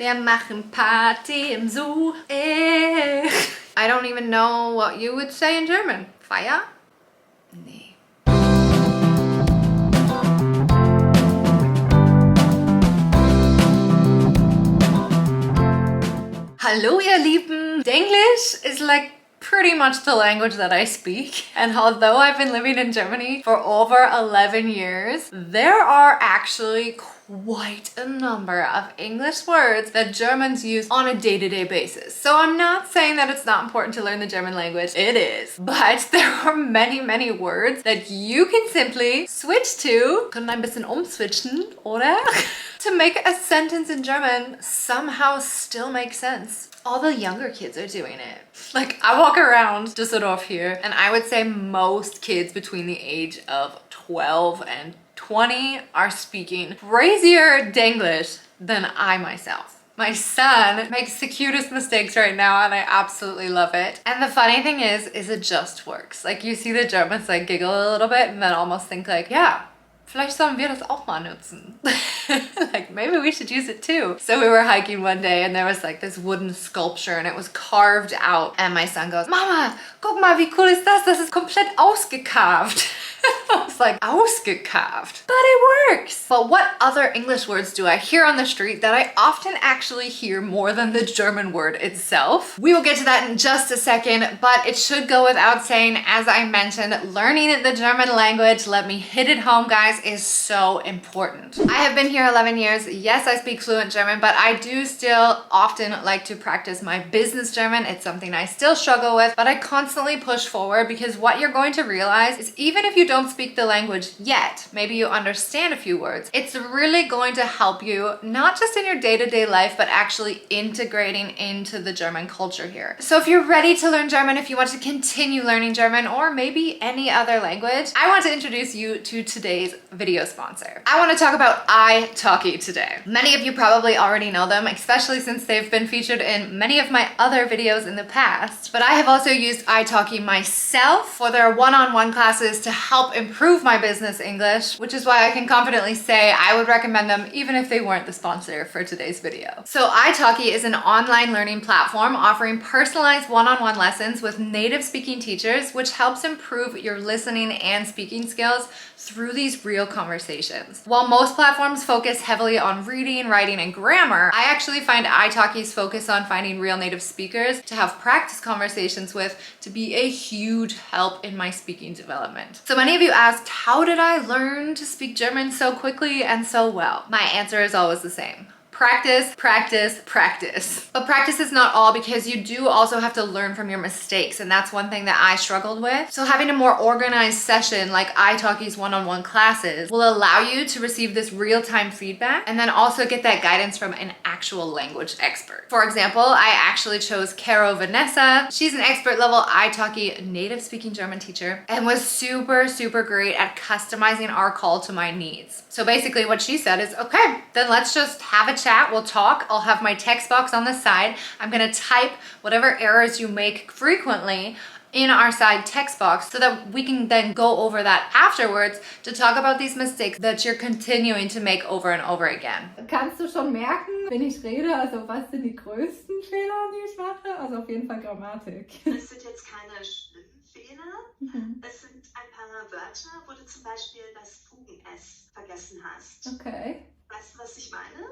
Wir machen Party im Zoo. I don't even know what you would say in German. Feier? Nee. Hallo ihr Lieben! Denglisch is like pretty much the language that I speak, and although I've been living in Germany for over 11 years, there are actually quite a number of English words that Germans use on a day-to-day basis. So I'm not saying that it's not important to learn the German language, it is, but there are many words that you can simply switch to, können ein bisschen umswitchen, oder? To make a sentence in German somehow still make sense. All the younger kids are doing it. Like, I walk around Düsseldorf here, and I would say most kids between the age of 12 and 20 are speaking crazier Denglisch than I myself. My son makes the cutest mistakes right now, and I absolutely love it. And the funny thing is it just works. Like, you see the Germans like giggle a little bit and then almost think like, yeah, vielleicht sollen wir das auch mal nutzen. Like, maybe we should use it too. So we were hiking one day and there was like this wooden sculpture and it was carved out. And my son goes, Mama, guck mal, wie cool ist das? Das ist komplett ausgecarved. I was like, ausgecarved. But it works. But what other English words do I hear on the street that I often actually hear more than the German word itself? We will get to that in just a second, but it should go without saying, as I mentioned, learning the German language, let me hit it home, guys, is so important. I have been here 11 years. Yes, I speak fluent German, but I do still often like to practice my business German. It's something I still struggle with, but I constantly push forward because what you're going to realize is even if you don't speak the language yet, maybe you understand a few words, it's really going to help you not just in your day-to-day life, but actually integrating into the German culture here. So if you're ready to learn German, if you want to continue learning German or maybe any other language, I want to introduce you to today's video sponsor. I want to talk about italki today. Many of you probably already know them, especially since they've been featured in many of my other videos in the past, but I have also used italki myself for their one-on-one classes to help improve my business English, which is why I can confidently say I would recommend them even if they weren't the sponsor for today's video. So italki is an online learning platform offering personalized one-on-one lessons with native speaking teachers, which helps improve your listening and speaking skills through these real conversations. While most platforms focus heavily on reading, writing, and grammar, I actually find italki's focus on finding real native speakers to have practice conversations with to be a huge help in my speaking development. So many of you asked, how did I learn to speak German so quickly and so well? My answer is always the same. Practice, practice, practice. But practice is not all, because you do also have to learn from your mistakes, and that's one thing that I struggled with. So having a more organized session like italki's one-on-one classes will allow you to receive this real-time feedback and then also get that guidance from an actual language expert. For example, I actually chose Caro Vanessa. She's an expert level italki native speaking German teacher and was super great at customizing our call to my needs. So basically what she said is, okay, then let's just have a chat, we'll talk, I'll have my text box on the side, I'm gonna type whatever errors you make frequently in our side text box so that we can then go over that afterwards to talk about these mistakes that you're continuing to make over and over again. Kannst du schon merken, wenn ich rede, also was sind die größten Fehler, die ich mache? Also auf jeden Fall Grammatik. Es sind jetzt keine schlimmen Fehler. Es sind ein paar Wörter, wo du zum Beispiel das Fugen-S vergessen hast. Okay. Weißt du, was ich meine?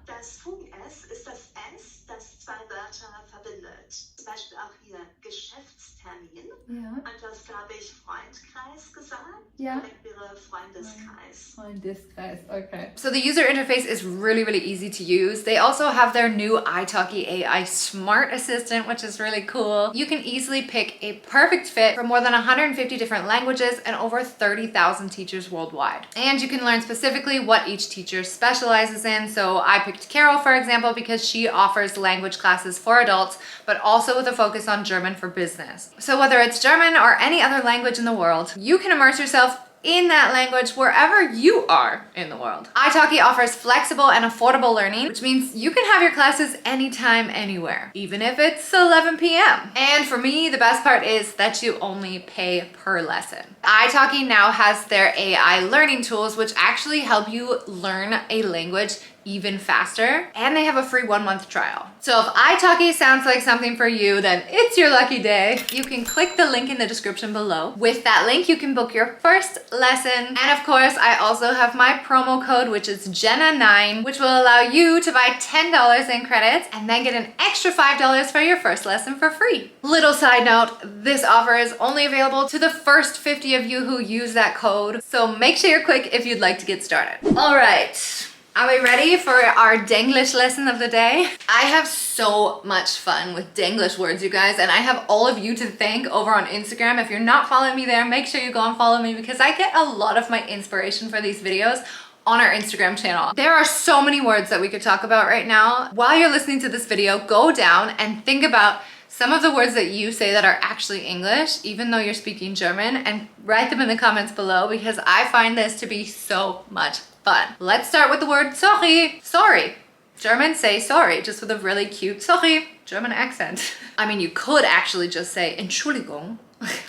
Das Fugen-S ist das S, das zwei Wörter verbindet. Zum Beispiel auch hier Geschäftstermin. Ja. Und das, glaube ich, Freundkreis gesagt. Ja. Direkt wäre Freundeskreis. Freundeskreis, okay. So the user interface is really easy to use. They also have their new italki AI Smart Assistant, which is really cool. You can easily pick a perfect fit for more than 150 different languages and over 30,000 teachers worldwide. And you can learn specifically what each teacher specializes in. So I picked Carol, for example, because she offers language classes for adults, but also with a focus on German for business. So whether it's German or any other language in the world, you can immerse yourself in that language wherever you are in the world. italki offers flexible and affordable learning, which means you can have your classes anytime, anywhere, even if it's 11 p.m. And for me, the best part is that you only pay per lesson. italki now has their AI learning tools, which actually help you learn a language even faster. And they have a free 1-month trial. So if italki sounds like something for you, then it's your lucky day. You can click the link in the description below. With that link, you can book your first lesson. And of course, I also have my promo code, which is Jenna9, which will allow you to buy $10 in credits and then get an extra $5 for your first lesson for free. Little side note, this offer is only available to the first 50 of you who use that code. So make sure you're quick if you'd like to get started. All right. Are we ready for our Denglisch lesson of the day? I have so much fun with Denglisch words, you guys, and I have all of you to thank over on Instagram. If you're not following me there, make sure you go and follow me because I get a lot of my inspiration for these videos on our Instagram channel. There are so many words that we could talk about right now. While you're listening to this video, go down and think about some of the words that you say that are actually English, even though you're speaking German, and write them in the comments below because I find this to be so much fun. Let's start with the word sorry. Sorry. Germans say sorry, just with a really cute sorry German accent. I mean, you could actually just say Entschuldigung,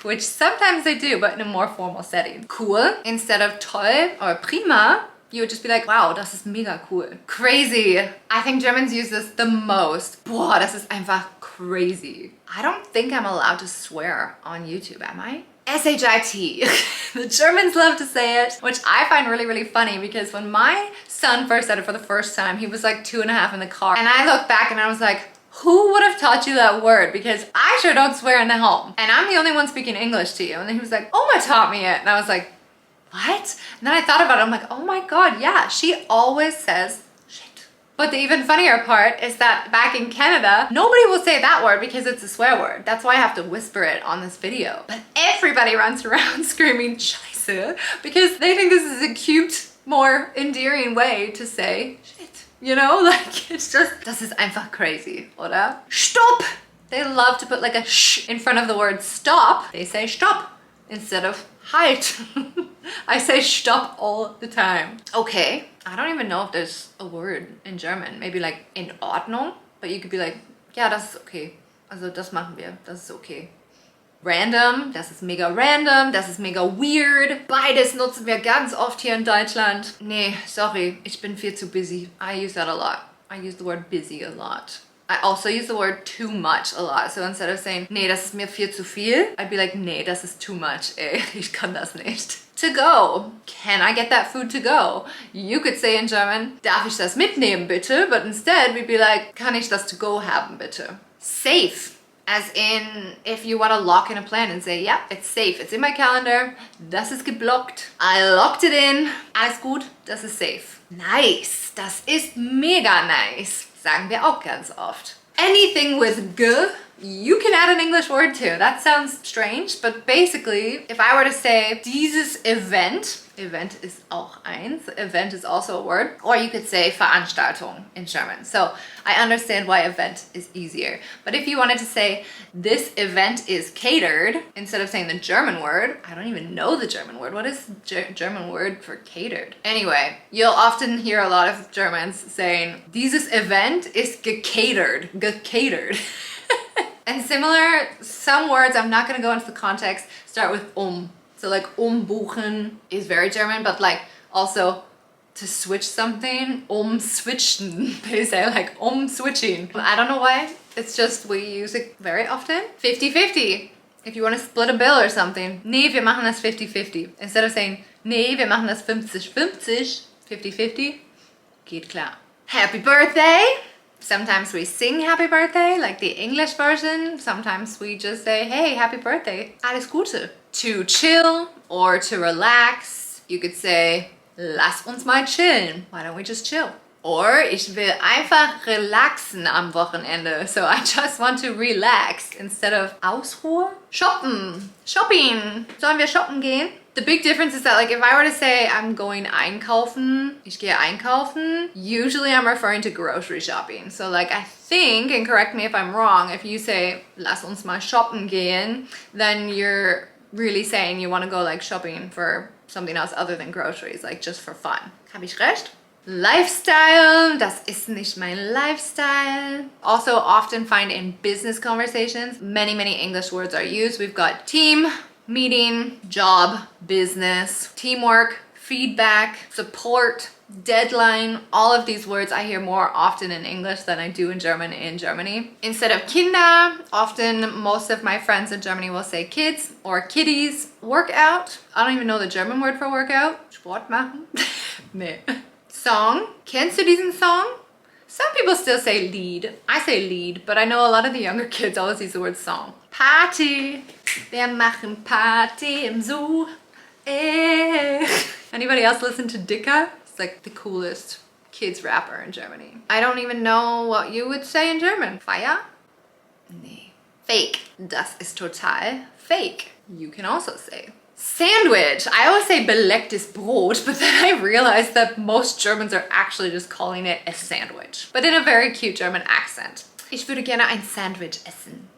which sometimes they do, but in a more formal setting. Cool, instead of toll or prima, you would just be like, wow, das ist mega cool. Crazy. I think Germans use this the most. Boah, das ist einfach crazy. I don't think I'm allowed to swear on YouTube, am I? S-H-I-T. The Germans love to say it, which I find really, really funny because when my son first said it for the first time, he was like 2.5 in the car. And I look back and I was like, who would have taught you that word? Because I sure don't swear in the home. And I'm the only one speaking English to you. And then he was like, Oma taught me it. And I was like, what? And then I thought about it. I'm like, oh my God, yeah, she always says shit. But the even funnier part is that back in Canada, nobody will say that word because it's a swear word. That's why I have to whisper it on this video. But everybody runs around screaming Scheiße because they think this is a cute, more endearing way to say shit. You know, like it's just, das ist einfach crazy, oder? Stopp! They love to put like a sh in front of the word stop. They say stop instead of halt. I say stop all the time. Okay, I don't even know if there's a word in German. Maybe like in Ordnung, but you could be like, ja, das ist okay. Also das machen wir, das ist okay. Random, das ist mega random, das ist mega weird. Beides nutzen wir ganz oft hier in Deutschland. Nee, sorry, ich bin viel zu busy. I use that a lot. I use the word busy a lot. I also use the word too much a lot. So instead of saying, nee, das ist mir viel zu viel, I'd be like, nee, das ist too much, ey, ich kann das nicht. To go. Can I get that food to go? You could say in German, darf ich das mitnehmen bitte? But instead we'd be like, kann ich das to go haben bitte? Safe. As in, if you want to lock in a plan and say, yeah, it's safe, it's in my calendar, das ist geblockt, I locked it in, alles gut, das ist safe. Nice, das ist mega nice, sagen wir auch ganz oft. Anything with g, you can add an English word to. That sounds strange, but basically, if I were to say, dieses Event, Event is auch eins, event is also a word, or you could say Veranstaltung in German. So I understand why event is easier. But if you wanted to say, this event is catered, instead of saying the German word, I don't even know the German word. What is the German word for catered? Anyway, you'll often hear a lot of Germans saying, dieses Event ist gecatered, gecatered. And similar, some words, I'm not gonna go into the context, start with So like umbuchen is very German, but like also to switch something, switchen, they say like switching. I don't know why, it's just we use it very often. 50-50, if you want to split a bill or something. Nee, wir machen das 50-50. Instead of saying, nee, wir machen das 50-50, 50-50, geht klar. Happy birthday! Sometimes we sing happy birthday, like the English version. Sometimes we just say, hey, happy birthday, alles Gute. To chill or to relax, you could say, lass uns mal chillen. Why don't we just chill? Or ich will einfach relaxen am Wochenende. So I just want to relax instead of Ausruhe. Shoppen. Shopping. Sollen wir shoppen gehen? The big difference is that like if I were to say I'm going einkaufen, ich gehe einkaufen, usually I'm referring to grocery shopping. So like I think, and correct me if I'm wrong, if you say lass uns mal shoppen gehen, then you're really saying you want to go like shopping for something else other than groceries, like just for fun. Hab ich recht? Lifestyle, das ist nicht mein Lifestyle. Also often find in business conversations, many English words are used. We've got team, meeting, job, business, teamwork, feedback, support, deadline. All of these words I hear more often in English than I do in German in Germany. Instead of Kinder, often most of my friends in Germany will say kids or kiddies. Workout, I don't even know the German word for workout. Sport machen? Nee. Song, kennst du diesen Song? Some people still say Lied. I say Lied, but I know a lot of the younger kids always use the word song. Party, wir machen Party im Zoo. Anybody else listen to Dicker? It's like the coolest kids rapper in Germany. I don't even know what you would say in German. Feier? Nee. Fake. Das ist total fake. You can also say. Sandwich. I always say belegtes Brot, but then I realized that most Germans are actually just calling it a sandwich, but in a very cute German accent. Ich würde gerne ein Sandwich essen.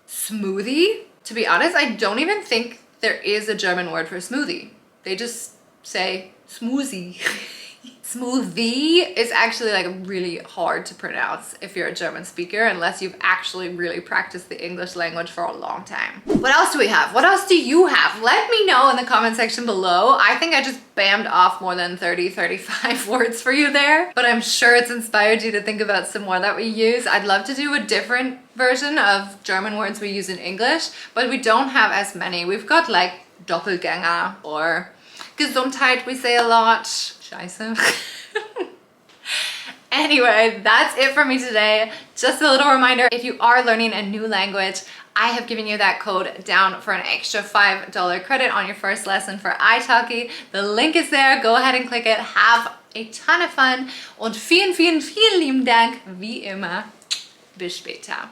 Smoothie? To be honest, I don't even think there is a German word for smoothie. They just say smoothie. Smoothie is actually like really hard to pronounce if you're a German speaker, unless you've actually really practiced the English language for a long time. What else do we have? What else do you have? Let me know in the comment section below. I think I just bammed off more than 35 words for you there, but I'm sure it's inspired you to think about some more that we use. I'd love to do a different version of German words we use in English, but we don't have as many. We've got like Doppelgänger or Gesundheit we say a lot. Scheiße. Anyway, that's it for me today. Just a little reminder, if you are learning a new language, I have given you that code down for an extra $5 credit on your first lesson for italki. The link is there. Go ahead and click it. Have a ton of fun und vielen, vielen, vielen lieben Dank, wie immer. Bis später.